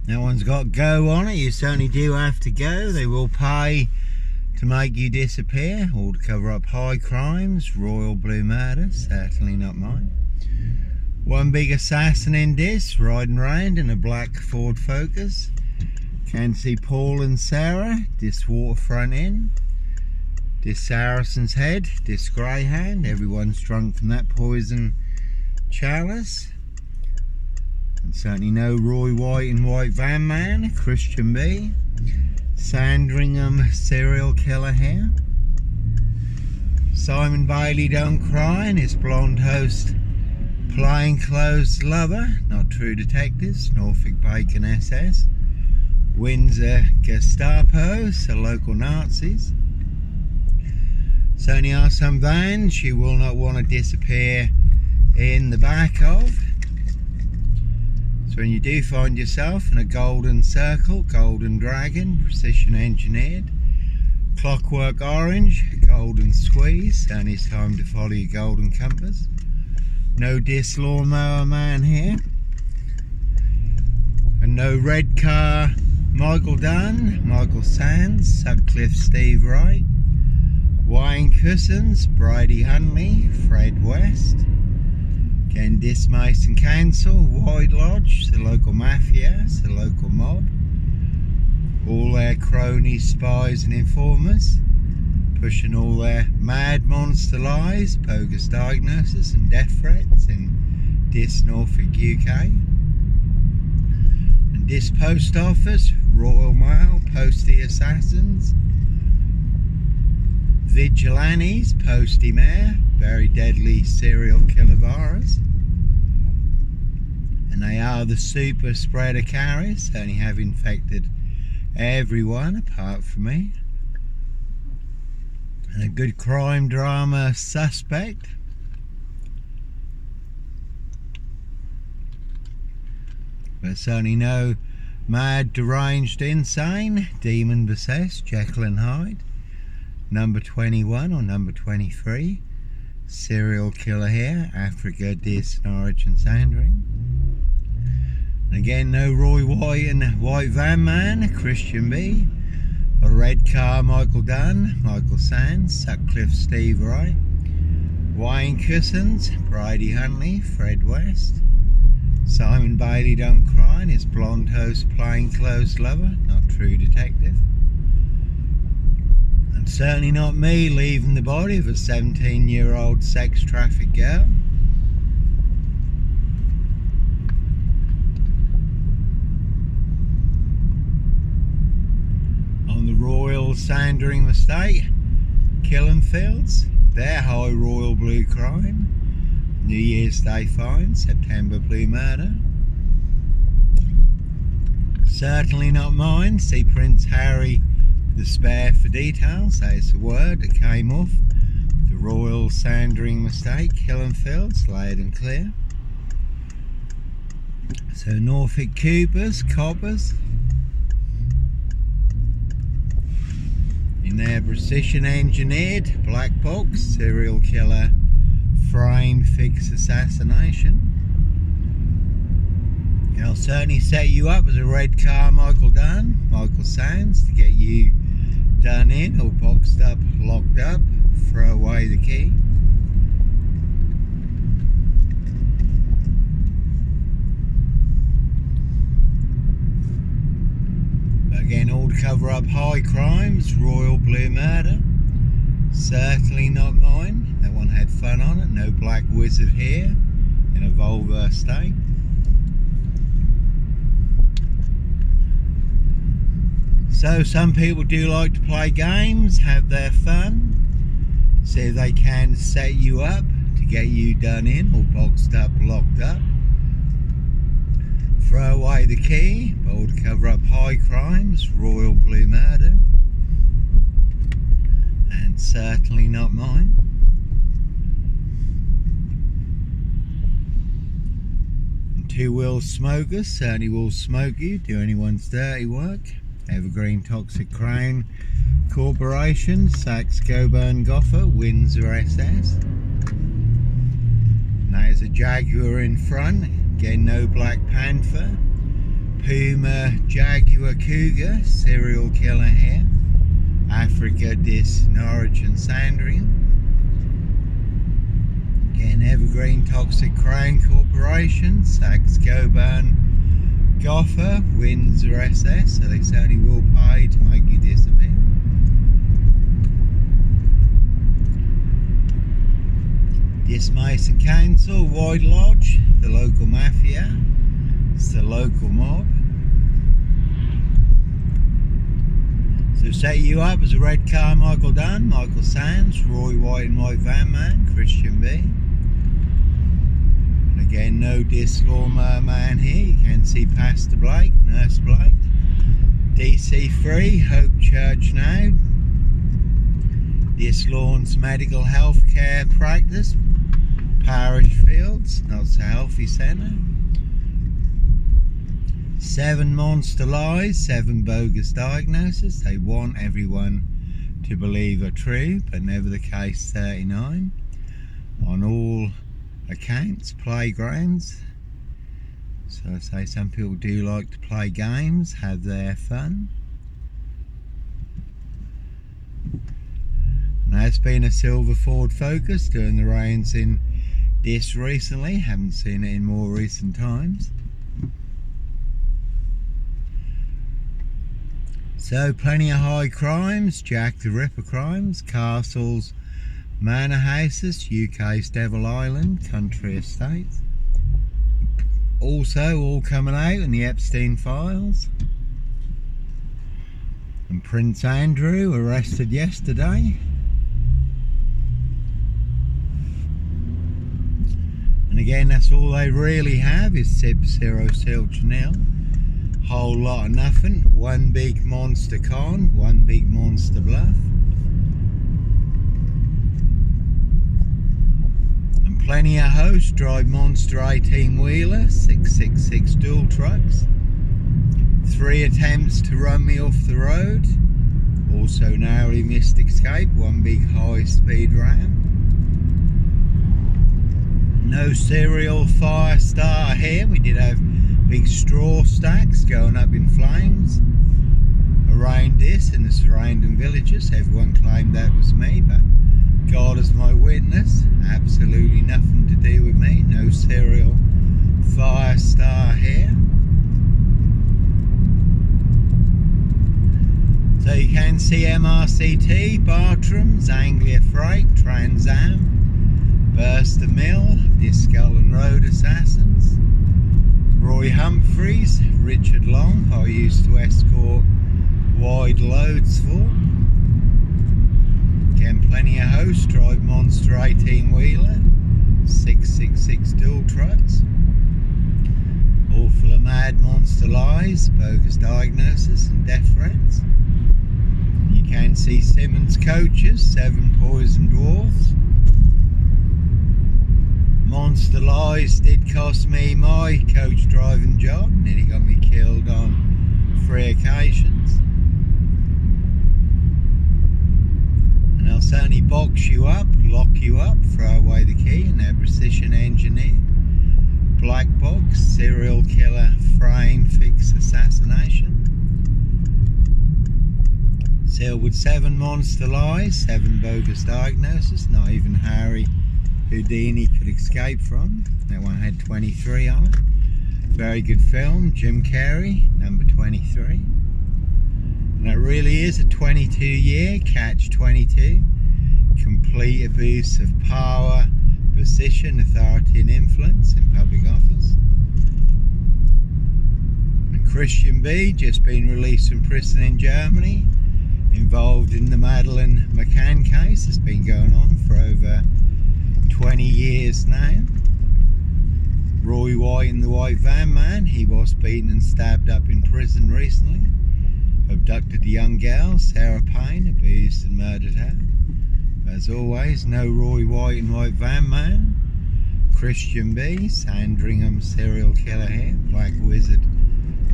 No one's got go on it. You certainly do have to go. They will pay to make you disappear or to cover up high crimes. Royal blue murder, certainly not mine. One big assassin in this, riding round in a black Ford Focus. Can see Paul and Sarah, this waterfront inn. This Saracen's Head, this greyhound. Everyone's drunk from that poison chalice. And certainly no Roy White and White Van Man, Christian B. Sandringham serial killer here. Simon Bailey don't cry and his blonde host plainclothes lover, not true detectives, Norfolk Bacon SS. Windsor Gestapo, so local Nazis. Certainly are some vans you will not want to disappear in the back of. So when you do find yourself in a golden circle, golden dragon, precision engineered, clockwork orange, golden squeeze, and it's time to follow your golden compass. No disc lawnmower man here. And no red car Michael Dunn, Michael Sands, Sutcliffe Steve Wright, Wayne Cousins, Brady Huntley, Fred West. Again, this Mason Council, White Lodge, the local mafia, the local mob. All their cronies, spies and informers, pushing all their mad monster lies, bogus diagnosis and death threats in this Norfolk UK. And this post office, Royal Mail, postie assassins, vigilantes, postie mayor, very deadly serial killer virus. And they are the super spreader carriers, only have infected everyone apart from me. And a good crime drama suspect. But certainly no mad, deranged, insane, demon possessed, Jekyll and Hyde. Number 21 or number 23. Serial killer here, Africa, Dis, Norwich and Sandringham. And again, no Roy White and White Van Man, Christian B. A red car, Michael Dunn, Michael Sands, Sutcliffe Steve Wright. Wayne Cousins, Brady Huntley, Fred West. Simon Bailey don't cry and his blonde host plainclothes lover, not true detective. And certainly not me leaving the body of a 17-year-old sex trafficked girl. On the Royal Sandringham estate, Killing Fields, their high royal blue crime. New Year's Day fine, September blue murder. Certainly not mine. See Prince Harry the spare for details. That is the word that came off the Royal Sandringham estate, Killing Fields, laid and clear. So Norfolk Coopers, coppers, in their precision engineered black box serial killer frame fix assassination. I'll certainly set you up as a red car Michael Dunn, Michael Sands, to get you done in or boxed up, locked up, throw away the key. But again, all to cover up high crimes, royal blue murder. Certainly not mine. That one had fun on it. No black wizard here in a Volvo estate. So some people do like to play games, have their fun, see if they can set you up to get you done in or boxed up, locked up. Throw away the key, but all to cover up high crimes, royal blue murder. And certainly not mine. And two-wheel smokers certainly will smoke you, do anyone's dirty work. Evergreen Toxic Crown Corporation, Saks Coburn Goffer, Windsor SS. And that is a Jaguar in front, again no Black Panther. Puma, Jaguar, Cougar, serial killer here. Africa, Dis, Norwich and Sandringham. Again, Evergreen Toxic Crown Corporation, Saxe Coburn, Goffer, Windsor SS, so they certainly will pay to make you disappear. Dis Mason Council, White Lodge, the local mafia, it's the local mob. So set you up as a Red Carmichael Dunn, Michael Sands, Roy White and White Van Man, Christian B. And again, no Dis Lawnmower Man here, you can see Pastor Blake, Nurse Blake, DC Free, Hope Church Now, Dis Lawns Medical Healthcare Practice, Parish Fields, Not So Healthy Centre. 7 monster lies, 7 bogus diagnoses, they want everyone to believe are true, but never the case. 39 on all accounts, playgrounds. So I say some people do like to play games, have their fun. Now it's been a silver Ford Focus doing the rounds in Dis recently, haven't seen it in more recent times. So plenty of high crimes, Jack the Ripper crimes, castles, manor houses, UK's Devil Island, country estates. Also all coming out in the Epstein files. And Prince Andrew arrested yesterday. And again, that's all they really have is Sip, Zero, Silch, Nil. Whole lot of nothing. One big monster con, one big monster bluff. And plenty of hosts drive monster 18-wheeler, 666 dual trucks. 3 attempts to run me off the road. Also narrowly missed escape, one big high-speed ram. No serial fire starter here. We did have big straw stacks going up in flames around this in the surrounding villages. Everyone claimed that was me, but God is my witness, absolutely nothing to do with me. No serial fire starter here. So you can see MRCT, Bartram's, Anglia Freight, Trans Am, Burster Mill, Discull and Road Assassins, Roy Humphreys, Richard Long, I used to escort wide loads for. Again, plenty of hosts drive monster 18-wheeler, 666 dual trucks. All full of mad monster lies, bogus diagnosis and death threats. You can see Simmons coaches, 7 poison dwarfs. Monster lies did cost me my coach driving job, nearly got me killed on 3 occasions. And they'll certainly box you up, lock you up, throw away the key, and they're precision engineered. Black box, serial killer, frame, fix, assassination. Sealed with 7 monster lies, 7 bogus diagnoses, not even Harry Houdini could escape from. That one had 23 on it. Very good film, Jim Carrey, number 23. And that really is a 22-year catch-22. Complete abuse of power, position, authority and influence in public office. And Christian B, just been released from prison in Germany, involved in the Madeleine McCann case. It's been going on for over 20 years now. Roy White and the White Van Man, he was beaten and stabbed up in prison recently. Abducted a young girl, Sarah Payne, abused and murdered her. As always, no Roy White and White Van Man. Christian B, Sandringham serial killer here, Black Wizard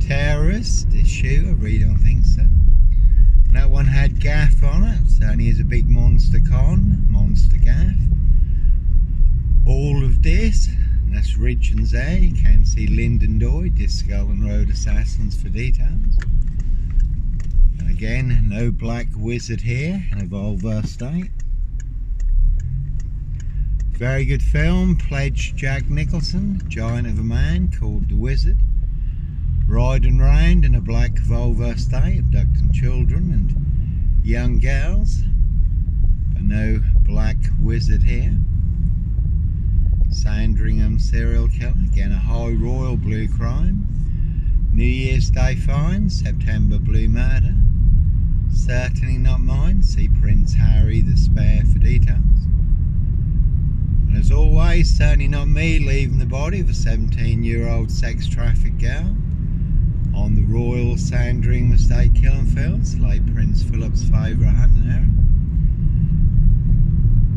terrorist, this shooter, really don't think so. That one had gaff on it, certainly is a big monster con, monster gaff. All of this, That's Richards there. You can see Lyndon Doy, Disco and Road Assassins for details. And again, no Black Wizard here in a Volvo state. Very good film, pledged Jack Nicholson, giant of a man called the Wizard. Riding round in a black Volvo state, abducting children and young girls. But no Black Wizard here. Sandringham serial killer, again a high royal blue crime. New Year's Day find, September blue murder. Certainly not mine. See Prince Harry the Spare for details. And as always, certainly not me leaving the body of a 17-year-old sex trafficked girl on the Royal Sandringham Estate killing fields, late Prince Philip's favourite hunting area.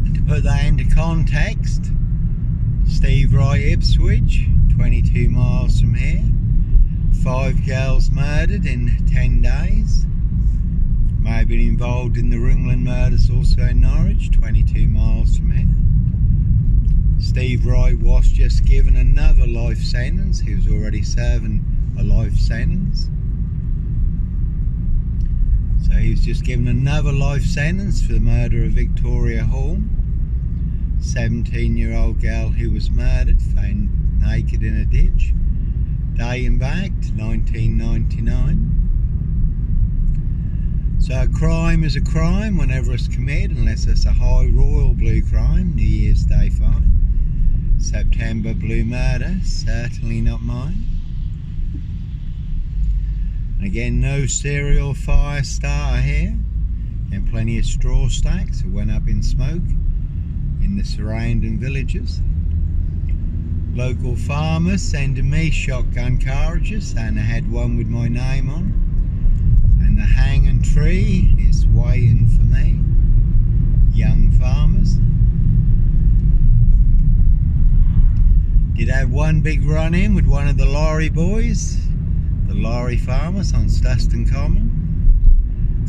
And to put that into context, Steve Wright, Ipswich, 22 miles from here. 5 girls murdered in 10 days. May have been involved in the Ringland murders also in Norwich, 22 miles from here. Steve Wright was just given another life sentence. He was already serving a life sentence. So he was just given another life sentence for the murder of Victoria Hall. 17-year-old girl who was murdered, found naked in a ditch, dating back to 1999. So a crime is a crime whenever it's committed, unless it's a high royal blue crime, New Year's Day fine. September blue murder, certainly not mine. And again, no serial fire starter here, and plenty of straw stacks that went up in smoke in the surrounding villages. Local farmers sending me shotgun carriages, and I had one with my name on. And the hanging tree is waiting for me. Young farmers. Did have one big run in with one of the lorry boys, the lorry farmers on Stuston Common,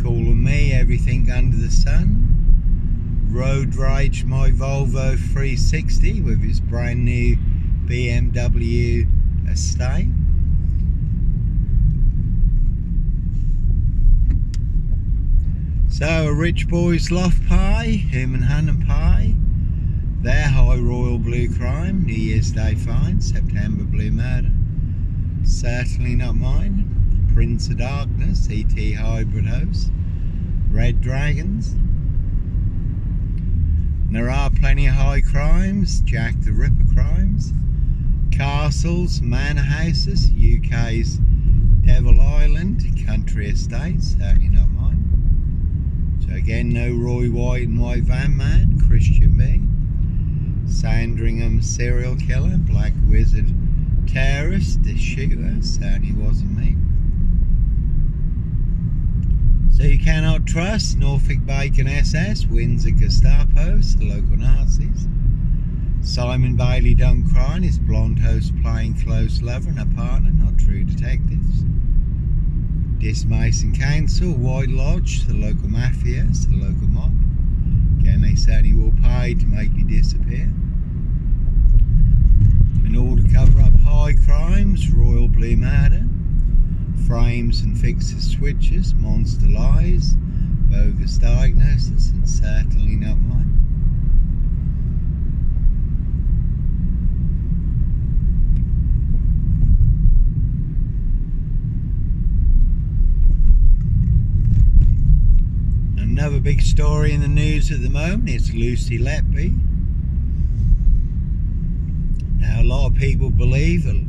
calling me everything under the sun. Road rage my Volvo 360 with his brand new BMW estate. So a rich boy's loft pie, him and Hannah pie. Their high royal blue crime, New Year's Day fine, September blue murder. Certainly not mine. Prince of Darkness, ET hybrid host. Red Dragons. And there are plenty of high crimes, Jack the Ripper crimes. Castles, manor houses, UK's Devil Island, country estates, certainly not mine. So again, no Roy White and White Van Man, Christian B. Sandringham serial killer, Black Wizard terrorist, the shooter, certainly wasn't me. So you cannot trust Norfolk Bacon SS, Windsor Gestapos, the local Nazis. Simon Bailey don't cry, and his blonde host playing close lover and a partner, not true detectives. Dis Mason Council, White Lodge, the local mafias, the local mob. Again, they certainly will pay to make you disappear. In order to cover up high crimes, royal blue murder, frames and fixes switches, monster lies, bogus diagnosis, and certainly not mine. Another big story in the news at the moment is Lucy Letby. Now a lot of people believe that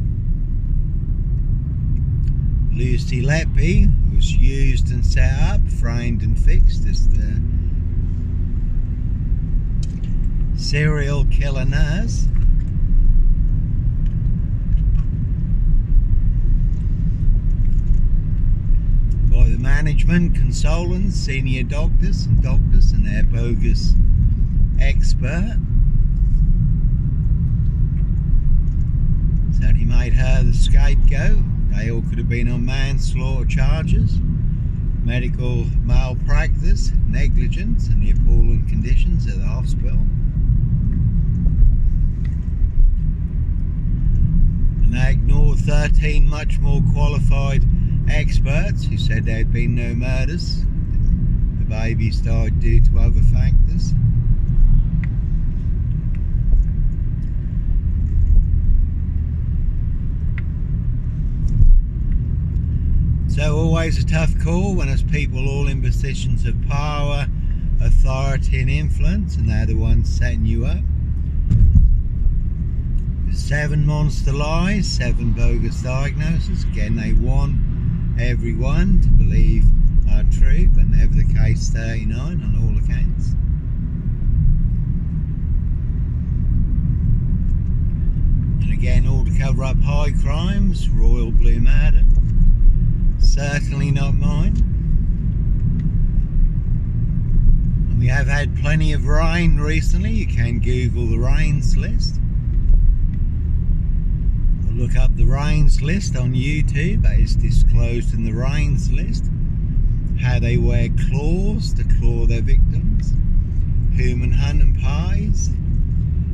Lucy Letby was used and set up, framed and fixed as the serial killer nurse. By the management, consultants, senior doctors and their bogus expert. Certainly made her the scapegoat. They all could have been on manslaughter charges, medical malpractice, negligence, and the appalling conditions at the hospital. And they ignored 13 much more qualified experts who said there had been no murders. The babies died due to other factors. So always a tough call when there's people all in positions of power, authority and influence, and they're the ones setting you up. 7 monster lies, 7 bogus diagnoses. Again, they want everyone to believe are true, but never the case 39 on all accounts. And again, all to cover up high crimes, royal blue murder. Certainly not mine. And we have had plenty of rain recently. You can Google the rains list. Or look up the rains list on YouTube. That is disclosed in the rains list. How they wear claws to claw their victims. Human hunting pies.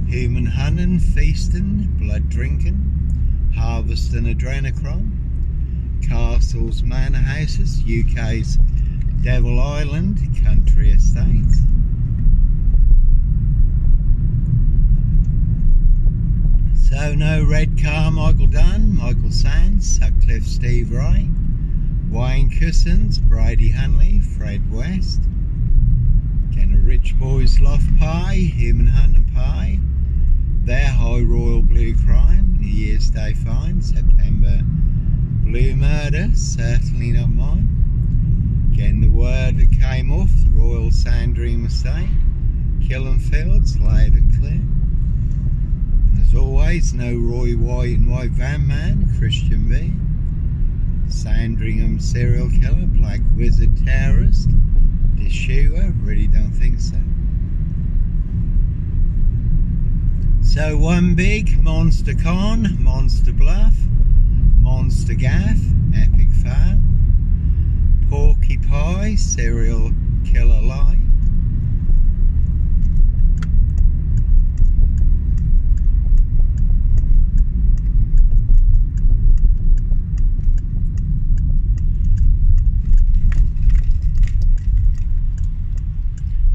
Human hunting, feasting, blood drinking. Harvesting adrenochrome. Castles, manor houses, UK's Devil Island, country estates. So no Red Car Michael Dunn, Michael Sands, Sutcliffe Steve Wright, Wayne Cousins, Brady Hunley, Fred West. Again a Rich Boys Loft Pie, Human Hunting Pie, their High Royal Blue Crime, New Year's Day Fine, September Blue Murder, certainly not mine. Again the word that came off the Royal Sandringham estate, Killing Fields, loud and clear. And as always, no Roy White and White Van Man, Christian B. Sandringham serial killer, black wizard terrorist, this shooter, really don't think so. So one big monster con, monster bluff, monster gaff, epic fail, porky pie, serial killer lie.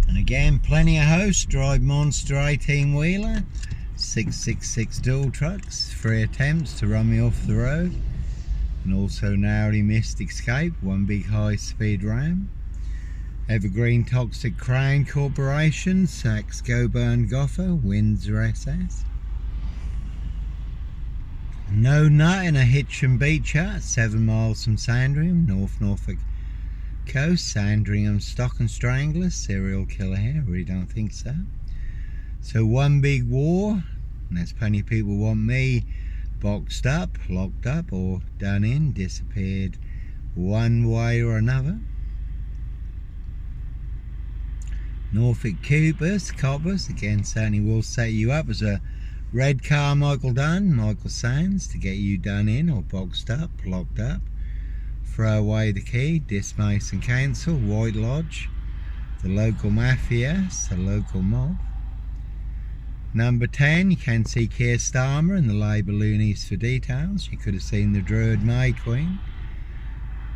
And again, plenty of hosts drive monster 18-wheeler. 666 dual trucks, 3 attempts to run me off the road, and also narrowly missed escape, one big high speed ram. Evergreen Toxic Crown Corporation, Saks Goburn Goffer, Windsor SS. No nut in a hitch and beach hut, 7 miles from Sandringham, North Norfolk coast. Sandringham Stock and Strangler, serial killer here, really don't think so. So one big war, and there's plenty of people want me boxed up, locked up, or done in, disappeared one way or another. Norfolk coppers, again certainly will set you up as a Red Car Michael Dunn, Michael Sands, to get you done in or boxed up, locked up. Throw away the key, dismiss and cancel, White Lodge, the local mafia, the local mob. Number 10, you can see Keir Starmer and the Labour loonies for details. You could have seen the Druid May Queen.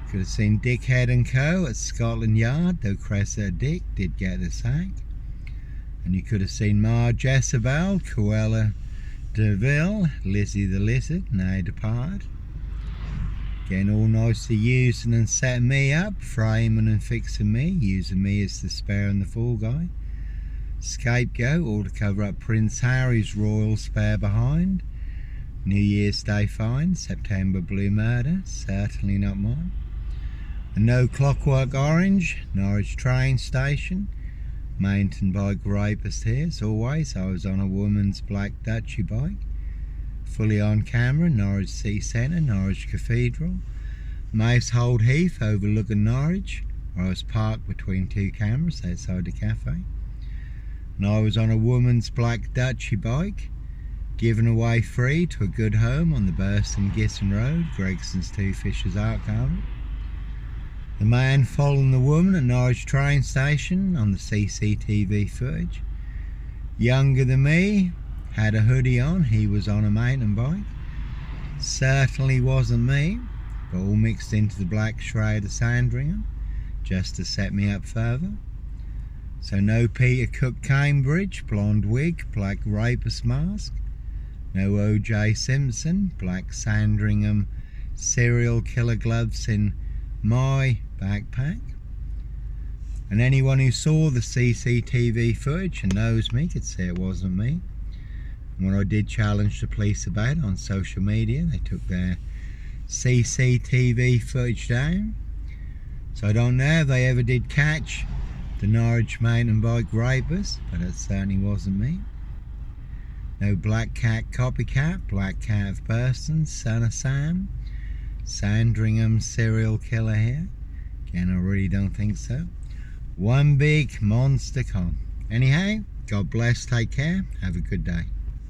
You could have seen Dickhead and Co at Scotland Yard, though Cressida Dick did get the sack. And you could have seen Marge Jezebel, Cruella de Vil, Lizzie the Lizard, now depart. Again, all nicely using and setting me up, framing and fixing me, using me as the spare and the fall guy. Scapegoat, all to cover up Prince Harry's royal spare behind. New Year's Day fine, September blue murder, certainly not mine. And no Clockwork Orange, Norwich train station. Mountain bike rapist here, as always. I was on a woman's black Dutchy bike. Fully on camera, Norwich City Centre, Norwich Cathedral. Mousehold Heath overlooking Norwich, where I was parked between 2 cameras outside the cafe. And I was on a woman's black Dutchy bike, given away free to a good home on the Burston Gisson Road, Gregson's Two Fishers Art Gallery. The man following the woman at Norwich train station on the CCTV footage. Younger than me, had a hoodie on, he was on a mountain bike. Certainly wasn't me, but all mixed into the black shroud of Sandringham, just to set me up further. So no Peter Cook Cambridge, blonde wig, black rapist mask. No O.J. Simpson, black Sandringham serial killer gloves in my backpack. And anyone who saw the CCTV footage and knows me could say it wasn't me. And when I did challenge the police about it on social media, they took their CCTV footage down. So I don't know if they ever did catch the Norwich mountain bike rapist, but it certainly wasn't me. No Black Cat copycat, Black Cat of Person, son of Sam, Sandringham serial killer here. Again, I really don't think so. One big monster con. Anyhow, God bless, take care, have a good day.